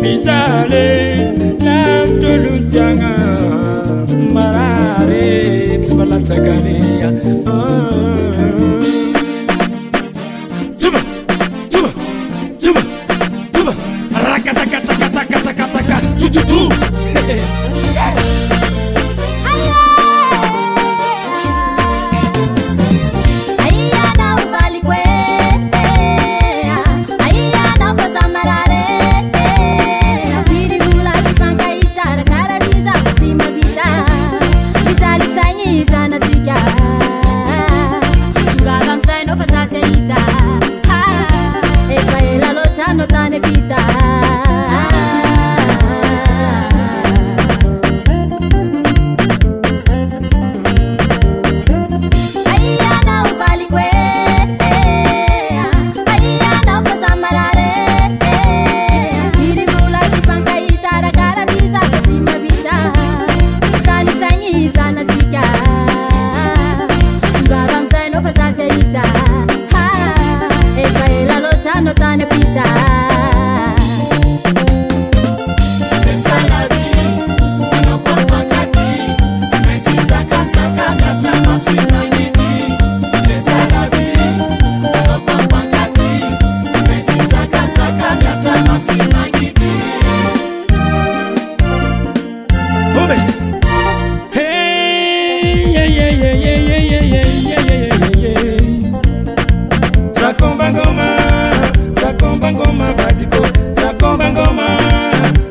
Mitale lamtulu jangan marare sebelah cakania. Coba, coba, coba, coba. Rakata-kata-kata-kata-kata-kata. Tu.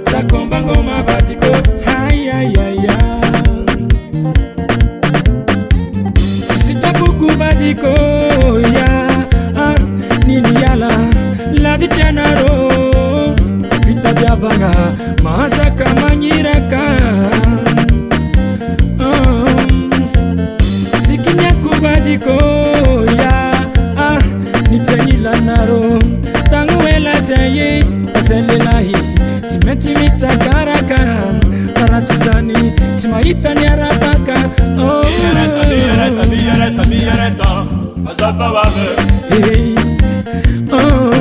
Sakombangoma badiko, ay. Sisita buku badiko ya, nini yala la bitanaro, vita biavanga masaka manyiraka. Sikinya kubadiko ya, nitanyila naro, tanguela saye, aselelahi. Timita karaka, paratizani, timaita nyarapaka. Oh, Miyareta, Mazapa Wabe. Hey, oh,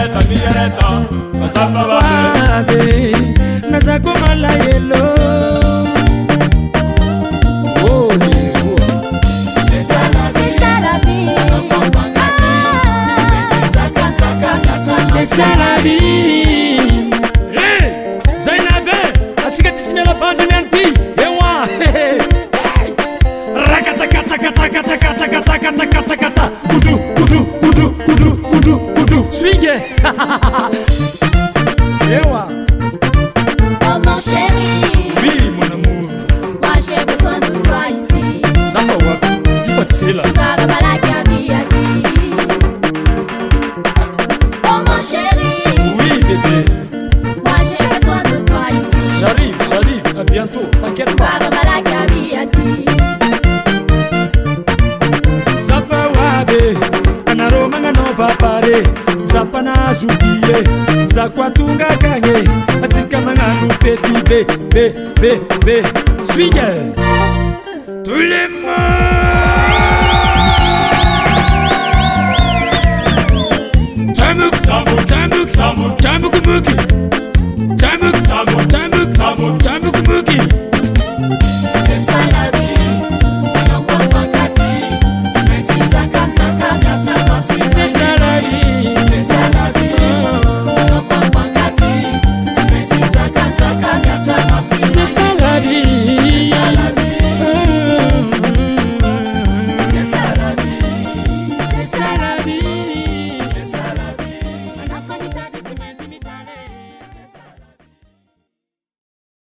Miyareta, Mazapa Wabe. Nazako malayelo. Oh, c'est ça la vie. Hey, Zainabe, atikatisi la bande nanti. Ewa, hey. Rakata. Kudu. Swing. Ewa. Oh mon chéri. Oui, mon amour. Moi j'ai besoin de toi ici. Ça va, il faut tirer là. Moi j'ai besoin de toi ici. J'arrive, à bientôt, t'inquiète pas. Zapa wabe, anaroma no papare, zapa na zubie, zakwatunga kanye, atika manganu feti be, swing. Tous les mots. Tambuk, muki.